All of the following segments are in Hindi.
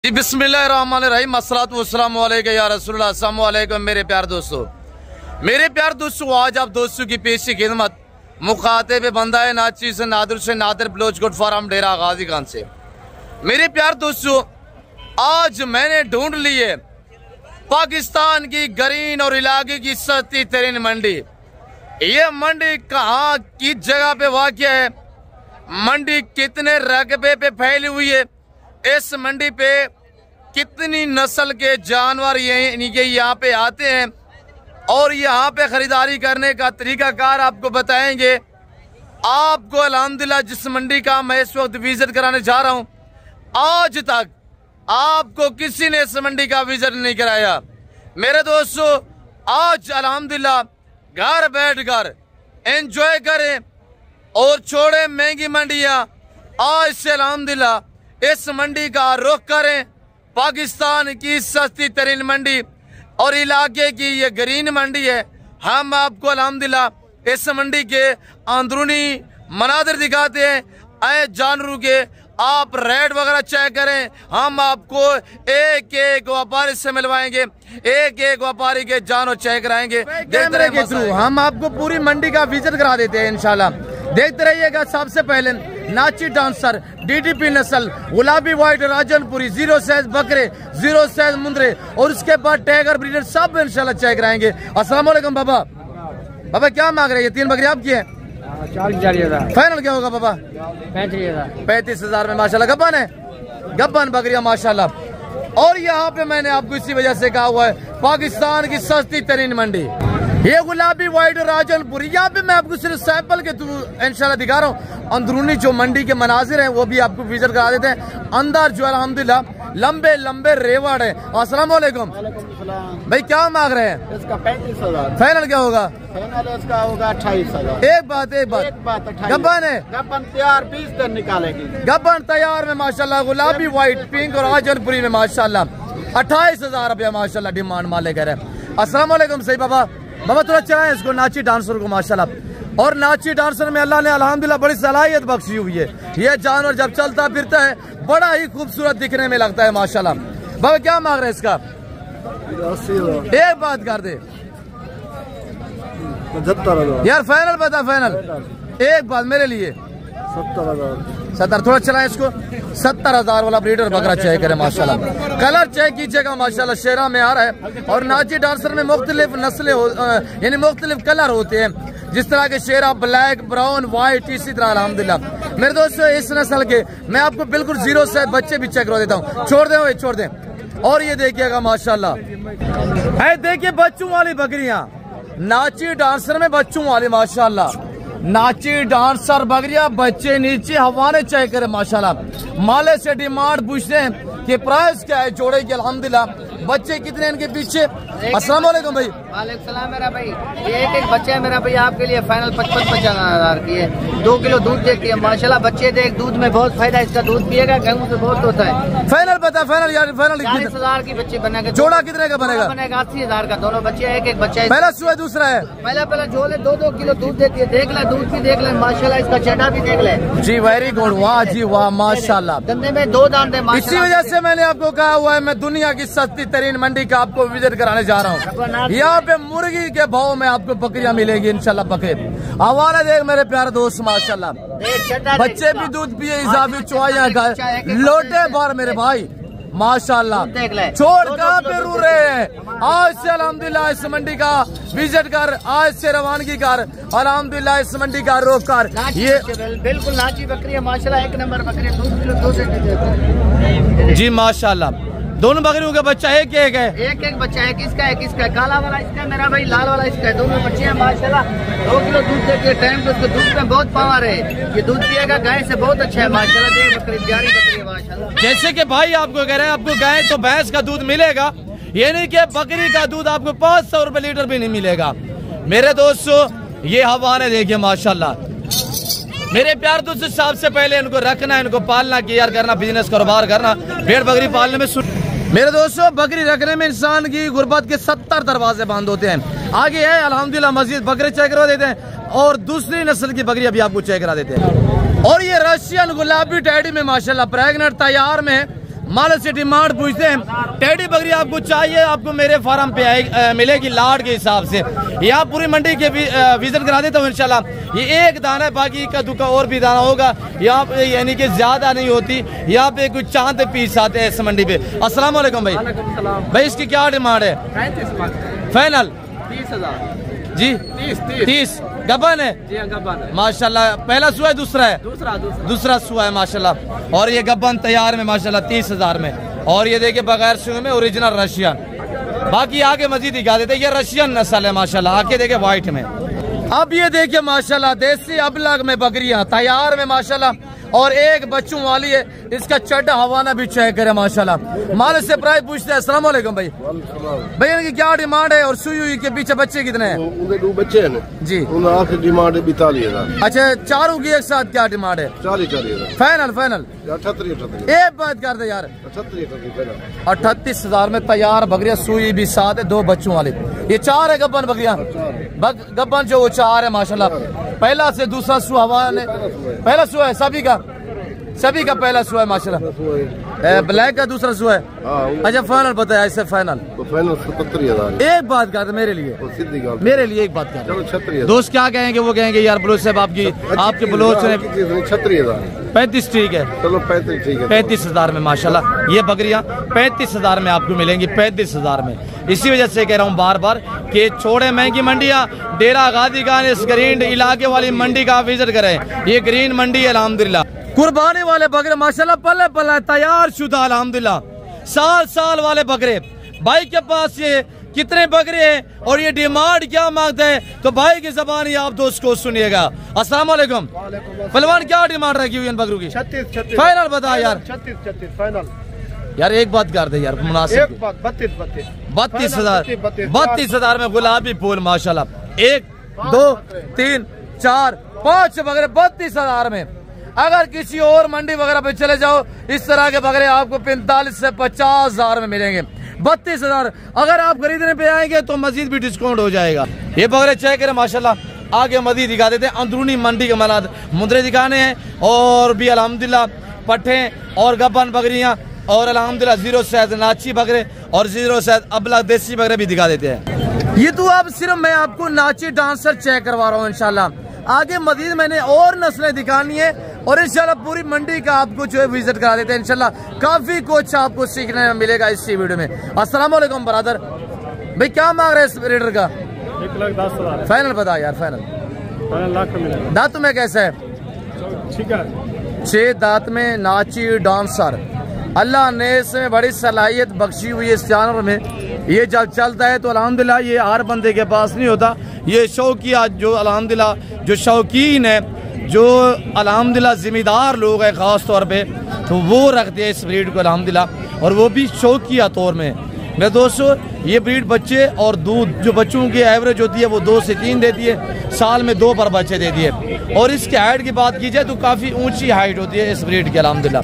जी बिस्मिल्लाहिर्रहमानिर्रहीम अस्सलातु वस्सलामु अलैका या रसूलल्लाह। अस्सलामु अलैकुम मेरे प्यार दोस्तों, आज आप दोस्तों की पेशी खिदमत मुखातिब बंदा है नाची से नादुर से नादिर बलोच गुड फार्म डेरा गाजी खान से। मेरे प्यार दोस्तों, आज मैंने ढूंढ ली है पाकिस्तान की ग्रीन और इलाके की सस्ती तरीन मंडी। ये मंडी कहाँ की जगह पे वाक़या है, मंडी कितने रकबे पे फैली हुई है, इस मंडी पे कितनी नस्ल के जानवर यहाँ पे आते हैं और यहाँ पे खरीदारी करने का तरीकाकार आपको बताएंगे। आपको अल्हम्दुलिल्लाह जिस मंडी का मैं इस वक्त विजिट कराने जा रहा हूँ, आज तक आपको किसी ने इस मंडी का विजिट नहीं कराया। मेरे दोस्तों, आज अल्हम्दुलिल्लाह घर बैठकर एंजॉय करें और छोड़े महंगी मंडियाँ। आज से अल्हम्दुलिल्लाह इस मंडी का रुख करें, पाकिस्तान की सस्ती तरीन मंडी और इलाके की ये ग्रीन मंडी है। हम आपको अल्हम्दुलिल्लाह इस मंडी के अंदरूनी मनाजिर दिखाते हैं। आए जानवरों के आप रेट वगैरह चेक करें, हम आपको एक एक व्यापारी से मिलवाएंगे, एक एक व्यापारी के जानवर चेक कराएंगे। कैमरे के थ्रू हम आपको पूरी मंडी का विजिट करा देते हैं इंशाल्लाह। देखते रहिएगा। सबसे पहले नाची डांसर डीडीपी नस्ल, गुलाबी व्हाइट राजनपुरी, 0 साइज बकरे, 0 साइज मुंदरे और उसके बाद टाइगर ब्रीडर सब इंशाल्लाह चेक कराएंगे। अस्सलाम वालेकुम बाबा। बाबा क्या मांग रहे हैं? 3 बकरी आपकी है? 40,000। फाइनल क्या होगा बाबा? 35,000। 35,000 में माशाल्लाह गब्बन है, गब्बन बकरियां माशाल्लाह। और यहाँ पे मैंने आपको इसी वजह से कहा हुआ है पाकिस्तान की सस्ती तरीन मंडी, ये गुलाबी व्हाइट राजनपुरी। यहाँ पे मैं आपको सिर्फ सैंपल के थ्रू इंशाल्लाह दिखा रहा हूँ। अंदरूनी जो मंडी के मनाजिर हैं वो भी आपको विजिट करा देते हैं। अंदर जो अल्हम्दुलिल्लाह लंबे लंबे रेवड़ है। अस्सलाम वालेकुम भाई, क्या मांग रहे हैं? इसका 35,000। फाइनल क्या होगा? फाइनल इसका होगा 28,000। एक बात गब्बन है, गब्बन तैयार 20 दिन निकालेगी। गब्बन तैयार में माशाल्लाह, गुलाबी व्हाइट पिंक और राजनपुरी में माशाल्लाह 28,000 रुपया माशाल्लाह डिमांड माले कह रहे हैं। अस्सलाम वालेकुम सही बाबा। बाबा थोड़ा चलाएं इसको नाची डांसर को माशाल्लाह। और नाची डांसर में अल्लाह ने अल्हम्दुलिल्लाह बड़ी सलाहियत बख्शी हुई है। ये जानवर जब चलता फिरता है बड़ा ही खूबसूरत दिखने में लगता है माशाल्लाह। बाबा क्या मांग रहे हैं इसका? 80,000। एक बात कर दे 75,000 यार, फाइनल बता फाइनल। एक बात मेरे लिए 70,000। 70 थोड़ा चलाएं इसको। 70,000 वाला ब्रीडर बकरा चेक करे माशाल्लाह। कलर चेक कीजिएगा माशाल्लाह, शेरा में आ रहा है। और नाची डांसर में मुख्तलिफ नस्लें यानी मुख्तलिफ कलर होते हैं, जिस तरह के शेरा ब्लैक, ब्राउन, व्हाइट, इसी तरह अल्हम्दुलिल्लाह। मेरे दोस्तों, इस नस्ल के मैं आपको बिल्कुल 0 से बच्चे भी चेक करवा देता हूँ। छोड़ दें भाई, छोड़ दें। और ये देखिएगा माशाल्लाह, देखिए बच्चों वाली बकरियां, नाची डांसर में बच्चों वाली माशाल्लाह। नाची डांसर बकरिया, बच्चे नीचे हवाने चेक करे माशाल्लाह। माले से डिमांड पूछते हैं कि प्राइस क्या है जोड़े की। अल्हम्दुलिल्लाह बच्चे कितने इनके पीछे? अस्सलाम वालेकुम भाई। वालेकुम सलाम मेरा भाई। ये एक बच्चा है मेरा भाई आपके लिए फाइनल 55,000 की है। 2 किलो दूध देती है माशाल्लाह। बच्चे देख दूध में बहुत फायदा, इसका दूध पिएगा गेहूं से बहुत होता है। फाइनल बता, फाइनल यार, फाइनल 40,000 की बच्चे बनेगा। जोड़ा कितने का बनेगा? 80,000 का। दोनों बच्चे एक बच्चा है। पहला सुबह दूसरा है। पहला झोले 2-2 किलो दूध देती है। देख ले दूध भी देख ले माशाल्लाह, इसका चेहरा भी देख ले जी। वेरी गुड, वाह जी वाह माशाल्लाह। धंधे में 2 दांत है इसी वजह से मैंने आपको कहा हुआ है मैं दुनिया की सस्ती तरीन मंडी का आपको विजिट कराने जा रहा हूँ। यहाँ पे मुर्गी के भाव में आपको बकरियां मिलेगी इंशाल्लाह। बकरे हवाला देख मेरे प्यारे दोस्त माशाल्लाह, बच्चे भी दूध पिए, इजाफी चुआइयां लोटे भर मेरे भाई माशाल्लाह। छोड़ कहाँ पे रू रहे हैं? आज से अल्हम्दुलिल्लाह इस मंडी का विजिट कर, आज से रवानगी कर, अल्हम्दुलिल्लाह इस मंडी का रोक कर। ये बिल्कुल नाची बकरी है माशाल्लाह, 1 नंबर बकरी। 2 किलो दूध जी माशाल्लाह। दोनों बकरियों का बच्चा एक है? एक बच्चा है। किसका है? काला वाला इसका है मेरा भाई, लाल वाला इसका है। दोनों बच्चे हैं माशाल्लाह। 2 किलो दूध देते हैं टाइम पे। उसको दूध में बहुत पावर है, ये दूध पिएगा गाय से बहुत अच्छा है माशाल्लाह। देख बकरी प्यारी बकरी है माशाल्लाह। जैसे कि भाई आपको कह रहे हैं आपको गाय तो भैंस का दूध मिलेगा, ये नहीं कि बकरी का दूध आपको 500 रुपए लीटर भी नहीं मिलेगा। मेरे दोस्तों, ये हवाने देखिए माशाल्लाह। मेरे प्यार दोस्तों, सबसे पहले इनको रखना, इनको पालना, केयर करना, बिजनेस कारोबार करना, भेड़ बकरी पालने में मेरे दोस्तों बकरी रखने में इंसान की गुर्बत के 70 दरवाजे बंद होते हैं। आगे है अल्हम्दुलिल्लाह मस्जिद बकरे चेक करवा देते हैं और दूसरी नस्ल की बकरी अभी आपको चेक करा देते हैं। और ये रशियन गुलाबी टैडी में माशाल्लाह प्रेग्नेंट तैयार में माल से डिमांड पूछते हैं। टेडी बकरी आपको चाहिए, आपको मेरे फार्म पे मिलेगी लाड के हिसाब से। यहाँ पूरी मंडी के विजिट करा देता हूँ इंशाल्लाह। ये एक दाना है, बाकी का दुका और भी दाना होगा। यहाँ पे यानी कि ज्यादा नहीं होती, यहाँ पे कुछ चांद पीस आते हैं इस मंडी पे। अस्सलाम वालेकुम भाई। भाई इसकी क्या डिमांड है? फाइनल 30,000 जी। 30 गबन है जी, गब्बन है माशाल्लाह। पहला सुआ है दूसरा है? दूसरा सुआ है माशाल्लाह। और ये गबन तैयार में माशाल्लाह 30,000 में। और ये देखिए बगैर सुए में ओरिजिनल रशियन। बाकी आगे मजीद दिखा देते, ये रशियन नस्ल है माशाल्लाह। आके देखे व्हाइट में। अब ये देखिए माशाल्लाह देसी अबलग में बकरियां तैयार में माशाल्लाह, और एक बच्चों वाली है। इसका चड्डा हवाना भी चेक करे माशाल्लाह। माल से प्राइस पूछते हैं। अस्सलाम वालेकुम भाई। भाई इनकी क्या डिमांड है और सुई हुई के पीछे बच्चे कितने हैं? उनके 2 बच्चे हैं जी। उनकी डिमांड है 42,000। अच्छा, चारों की एक साथ क्या डिमांड है? 40,000 फाइनल 38,000 एक बात कर दे यार। 38,000 में तैयार बकरियां, सुई भी साथ है, 2 बच्चों वाले। ये 4 है गब्बन बकरियां। गब्बन जो वो 4 है माशाल्लाह। पहला से दूसरा सुआ हवा ने, पहला सुआ है सभी का पहला सुआ है माशाल्लाह। ब्लैक का दूसरा सुआ है। अच्छा फाइनल बताया इससे? फाइनल तो फाइनल 77,000। एक बात कर मेरे लिए, मेरे लिए एक बात कर। 36,000 दोस्त क्या कहेंगे? वो कहेंगे यार बलोच साहब आपके बलोच ने 36,000। 35 ठीक है, चलो 35 ठीक है। 35,000 में माशाल्लाह ये बकरियां 35,000 में आपको मिलेंगी। 35,000 में। इसी वजह से कह रहा हूँ बार बार कि छोड़े महंगी मंडियाँ। डेरा गाजी खान इस ग्रीन इलाके वाली मंडी का विजिट करें। ये ग्रीन मंडी है अल्हम्दुलिल्लाह। कुर्बानी वाले बकरे माशाल्लाह पल्ले पल्ले तैयार शुदा अल्हम्दुलिल्लाह। साल वाले बकरे। भाई के पास ये कितने बकरे हैं और ये डिमांड क्या मांगते हैं, तो भाई की जबानी आप दोस्त को सुनिएगा। अस्सलाम वालेकुम। पहलवान क्या डिमांड रखी हुई इन बकरों की? 36 फाइनल बता यार। 36 फाइनल यार एक बात कर दे यार मुनासिब। 32,000 में गुलाबी फूल माशाल्लाह। 1 2 3 4 5 बकरे 32,000 में। अगर किसी और मंडी वगैरह पे चले जाओ इस तरह के बकरे आपको 45 से 50,000 में मिलेंगे। 32,000 अगर आप खरीदने पे आएंगे तो मजीद भी डिस्काउंट हो जाएगा। ये बकरे चेक करें माशाल्लाह। आगे मजीद दिखा देते हैं अंदरूनी मंडी के मनाद मुद्रे दिखाने हैं, और भी अल्हम्दुलिल्लाह पट्टे और गब्बन बकरियां, और अल्हम्दुलिल्लाह 0 सैद नाची बकरे और 0 सैद अबला देसी बकरे भी दिखा देते हैं। ये तो अब सिर्फ मैं आपको नाची डांसर चेक करवा रहा हूँ इंशाल्लाह। आगे मजीद मैंने और नस्लें दिखानी है, और इंशाल्लाह पूरी मंडी का आपको जो है विजिट करा देते हैं इंशाल्लाह। काफी कुछ आपको सीखने में मिलेगा इसी वीडियो में। अस्सलाम वालेकुम ब्रदर। भाई क्या मांग रहे हैं इस रेडर का? 1,10,000 फाइनल बता यार। फाइनल लाख का मिलेगा। दांत में कैसा है? ठीक है। 6 दांत में नाची डांसर। अल्लाह ने इसमें बड़ी सलाहियत बख्शी हुई है इस जानवर में। ये जब चलता है तो अल्हम्दुलिल्लाह ये हर बंदे के पास नहीं होता। ये शौकिया जो अल्हम्दुलिल्लाह जो शौकीन है, जो अल्हम्दुलिल्लाह जिम्मेदार लोग हैं ख़ास तौर पे, तो वो रखते हैं इस ब्रीड को अल्हम्दुलिल्लाह, और वो भी शौकिया तौर में। मेरे दोस्तों ये ब्रीड बच्चे और दूध जो बच्चों की एवरेज होती है वो 2 से 3 देती है, साल में 2 पर बच्चे देती है। और इसकी हाइट की बात की जाए तो काफ़ी ऊंची हाइट होती है इस ब्रीड की अल्हम्दुलिल्लाह।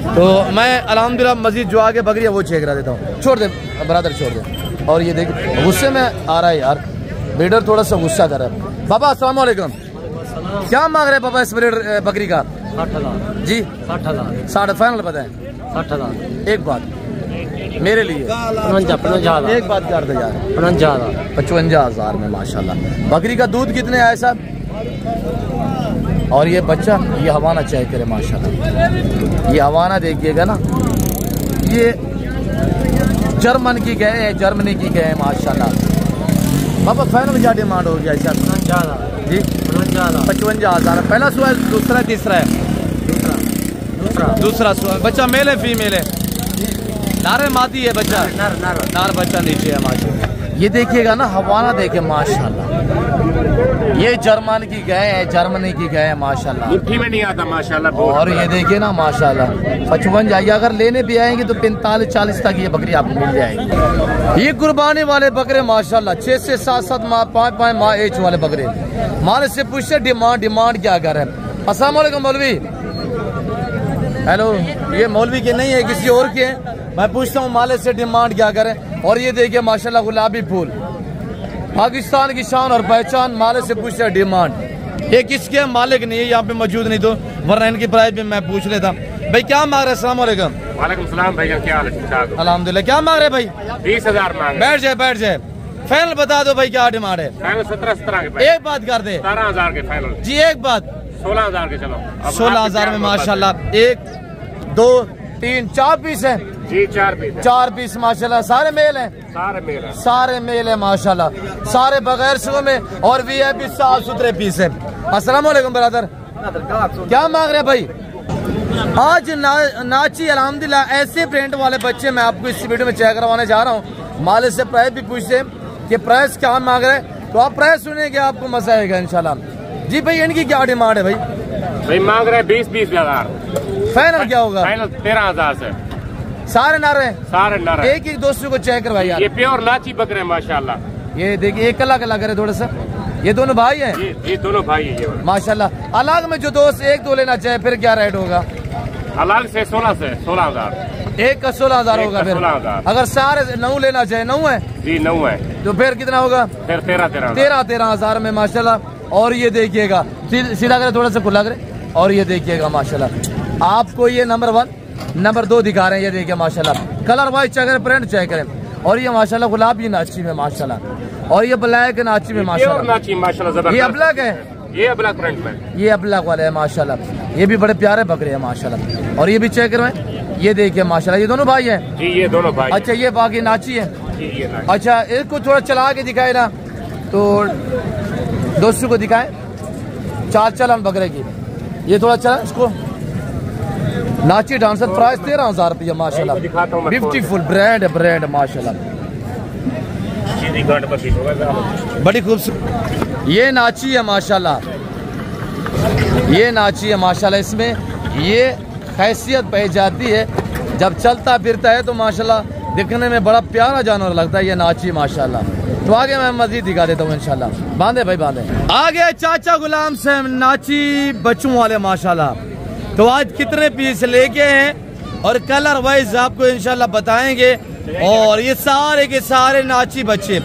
तो मैं अल्हम्दुलिल्लाह मजीद जो आगे बकरियाँ वो चेक करा देता हूँ। छोड़ दे ब्रदर छोड़ दे। और ये देख गुस्से में आ रहा है यार, ब्रीडर थोड़ा सा गुस्सा कर रहा है। बाबा अस्सलाम वालेकुम। क्या मांग रहे हैं बाबा इस ब्रीडर बकरी का? 60,000 जी। 60,000 60 फाइनल बताएं। 60,000 एक बात मेरे लिए 55,000 एक बात कर दे यार। 55,000 55,000 में माशाल्लाह। बकरी का दूध कितने आए साहब? और ये बच्चा ये हवाना चेक करे माशाल्लाह। ये हवाना देखिएगा ना, ये जर्मन की गए हैं, जर्मनी की गए हैं माशाल्लाह। बाबा फाइनल क्या डिमांड हो गया सर? 55,000 जी 55,000। पहला सुआ है, दूसरा तीसरा है? दूसरा सुआ। बच्चा मेल है फीमेल है? नारे मादी है बच्चा? नार बच्चा नीचे है माशाल्लाह। ये देखिएगा ना हवाना देखे माशाल्लाह। ये जर्मन की गए हैं, जर्मनी की गए हैं माशाल्लाह। मुट्ठी में नहीं आता माशाल्लाह। और ये देखिए ना माशाल्लाह 55 जाइए। अगर लेने भी आएंगे तो 45-40 तक ये बकरी आपको मिल जाएगी। ये कुर्बानी वाले बकरे माशाल्लाह 6 से 7 माह 5 माह एज वाले बकरे। माल से पूछते डिमांड क्या कर रहे हैं। अस्सलाम वालेकुम मौलवी। हेलो, ये मौलवी के नहीं है किसी और के हैं। मैं पूछता हूँ माले से डिमांड क्या करें। और ये देखिए माशाल्लाह गुलाबी फूल, पाकिस्तान की शान और पहचान। माले से पूछते हैं डिमांड। ये किसके मालिक नहीं है यहाँ पे मौजूद नहीं, तो वरना इनकी प्राइस भी मैं पूछ लेता। भाई क्या मांग रहे? अस्सलाम वालेकुम। वालेकुम सलाम भैया, क्या हाल है? ठीक ठाक। अल्हम्दुलिल्लाह। क्या मांग रहे भाई? 20,000 मांग रहे। बैठ जाए बैठ जाए। फाइनल बता दो भाई, क्या डिमांड है? फाइनल 17 के। एक बात कर दे। 17,000 के फाइनल जी, एक बात। 16,000 के। चलो 16,000 में माशाल्लाह। 1 2 3 4 पीस है जी, 4 पीस। 4 पीस माशाल्लाह। सारे मेल हैं? सारे मेल है। सारे मेल है माशाल्लाह। सारे बगैर सुबह में और वीआईपी साफ सुथरे पीस है। अस्सलाम वालेकुम ब्रदर। क्या मांग रहे भाई? आज नाची अल्हम्दुलिल्लाह ऐसे प्रिंट वाले बच्चे मैं आपको इस वीडियो में चेक करवाने जा रहा हूँ। मालिक से प्राइस भी पूछते हैं कि प्राइस क्या मांग रहे हैं, तो आप प्राइस सुनेंगे आपको मजा आएगा इंशाल्लाह। जी भाई, इनकी क्या डिमांड है भाई? भाई मांग रहे 20,000। फाइनल क्या होगा? फाइनल 13,000 से। सारे नर हैं? सारे नर हैं। एक एक दोस्तों को चेक करवाइए यार। ये प्योर नाची बकरे माशाल्लाह। ये देखिए, एक कला कला करे थोड़ा सा। ये दोनों भाई हैं? जी दोनों भाई है ये। माशाल्लाह। अलग में जो दोस्त एक दो लेना चाहे फिर क्या रेट होगा? अलग से 16,000। एक का 16,000 होगा। फिर 16,000। अगर सारे 9 लेना चाहे, 9 है जी 9 है, तो फिर कितना होगा? फिर 13,000। 13,000 में माशाल्लाह। और ये देखिएगा, सीधा करे थोड़ा सा खुला करे। और ये देखिएगा माशाल्लाह, आपको ये नंबर 1 नंबर 2 दिखा रहे हैं। ये देखिए माशाल्लाह, कलर वाइज चेक करें, प्रिंट चेक करें। और ये माशाल्लाह गुलाबी नाची में माशाल्लाह, और ये ब्लैक नाची में माशाल्लाह। नाची माशाल्लाह जबरदस्त। ये अब्लक है? ये अब्लक प्रिंट में, ये अब्लक वाले है माशाल्लाह। ये भी बड़े प्यारे बकरे हैं माशाल्लाह। और ये भी चेक करवाएं। ये देखिए माशाल्लाह, ये दोनों भाई हैं? जी ये दोनों भाई। अच्छा, ये बाकी नाची है? जी ये नाची। अच्छा, इसको थोड़ा चला के दिखाए ना, तो दोस्तों को दिखाएं। चाल चलन बकरे की, ये थोड़ा चला इसको। नाची डांसर, प्राइस 13,000 रुपया माशाल्लाह। ब्यूटीफुल ब्रांड है, ब्रांड माशाल्लाह, बड़ी खूबसूरत। ये नाची है माशाल्लाह, ये नाची है माशाल्लाह। इसमें ये हैसियत पाई जाती है, जब चलता फिरता है तो माशाल्लाह दिखने में बड़ा प्यारा जानवर लगता है ये नाची माशाल्लाह। तो आगे मैं मजीद दिखा देता हूँ इंशाल्लाह। बांधे भाई बांधे। आगे चाचा गुलाम से नाची बच्चों वाले माशाल्लाह। तो आज कितने पीस लेके हैं और कलर वाइज आपको इंशाल्लाह बताएंगे। और ये सारे के सारे नाची बच्चे,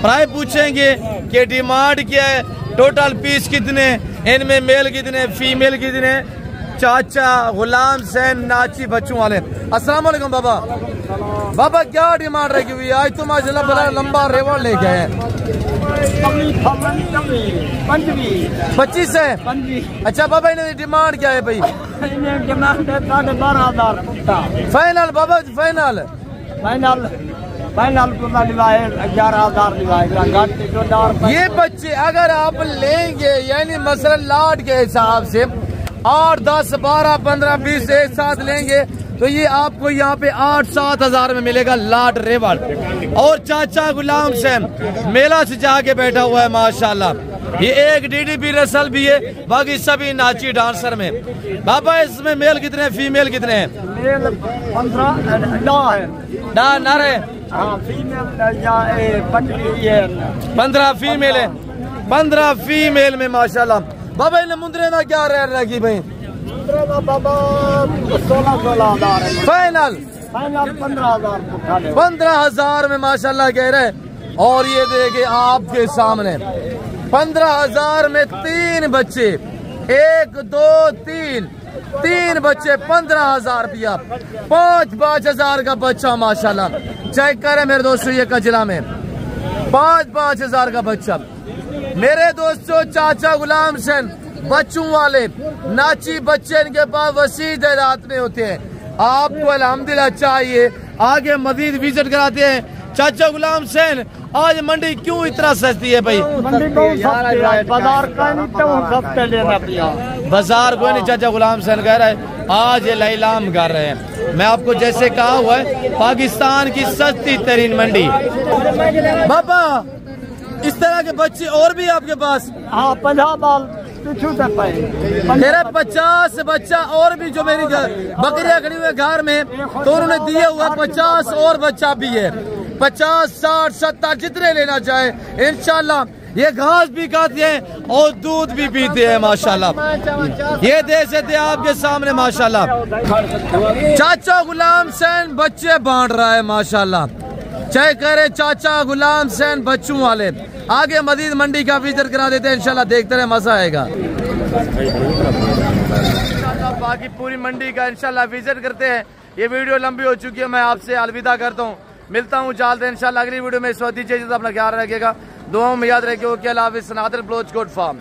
प्राइस पूछेंगे कि डिमांड क्या है, टोटल पीस कितने, इनमें मेल कितने, फीमेल कितने। चाचा गुलाम सैन नाची बच्चों वाले। अस्सलाम वालेकुम बाबा। बाबा क्या डिमांड रखी हुई है आज? तो माशाल्लाह बड़ा लंबा रेवड़ लेके आए हैं। 25 है? अच्छा बाबा, इन्हें डिमांड क्या है भाई? डिमांड है 12,500। फाइनल बाबा, फाइनल फाइनल 11,000। ये बच्चे अगर आप लेंगे, यानी मसलन लाट के हिसाब से 8, 10, 12, 15, 20 एक साथ लेंगे, तो ये आपको यहाँ पे 8-7 हजार में मिलेगा लाट रेवड़। और चाचा गुलाम सैन मेला से जाके बैठा हुआ है माशाल्लाह। ये एक DDP नस्ल भी है, बाकी सभी नाची डांसर में। बाबा इसमें मेल कितने, फीमेल कितने हैं? 15 नर है? 15 फीमेल है। 15 फीमेल में माशाल्लाह। बाबा इन्हें मुंदरे ना क्या रेट रखी भाई? बाबा 16,000 फाइनल 15,000। 15,000 में माशाल्लाह कह रहे। और ये देखे आपके सामने 15,000 में 3 बच्चे, 1 2 3 बच्चे, 15,000 रुपया। 5-5 हजार का बच्चा माशाल्लाह। चेक करें मेरे दोस्तों, ये कचरा में 5-5 हजार का बच्चा। मेरे दोस्तों चाचा गुलाम सैन बच्चों वाले नाची बच्चे, इनके पास वसी तादाद में होते हैं। आपको अल्हम्दुलिल्लाह चाहिए, आगे मजीद विजिट कराते हैं। चाचा गुलाम सैन आज मंडी क्यों इतना सस्ती है भाई? मंडी बाजार का नहीं तो सस्ते लेना पिया। बाजार को नहीं, चाचा गुलाम सैन कह रहा है आज ये लाइलाम कर रहे हैं। मैं आपको जैसे कहा हुआ है, पाकिस्तान की सस्ती तरीन मंडी। बाबा इस तरह के बच्चे और भी आपके पास? हाँ 50 बाल मेरे 50 बच्चा और भी जो मेरी बकरियां खड़ी हुई घर में, तो उन्होंने दिए हुआ 50 और बच्चा भी है। 50, 60, 70 जितने लेना चाहे इंशाल्लाह। ये घास भी खाते हैं और दूध भी पीते हैं माशाल्लाह। ये दे सकते आपके सामने माशाल्लाह। चाचा गुलाम सैन बच्चे बांट रहा है माशाल्लाह। चेक करे चाचा गुलाम सैन बच्चों वाले। आगे मजीद मंडी का विजिट करा देते हैं इंशाल्लाह, देखते रहे, मजा आएगा। बाकी पूरी मंडी का इंशाल्लाह विजिट करते हैं। ये वीडियो लंबी हो चुकी है, मैं आपसे अलविदा करता हूँ, मिलता हूँ जल्द इंशाल्लाह अगली वीडियो में। इस वक्त दीजिए अपना ख्याल रखिएगा, दुआओं में याद रखिए। ओके, अल्लाह हाफिज़। Nadir Baloch goat farm.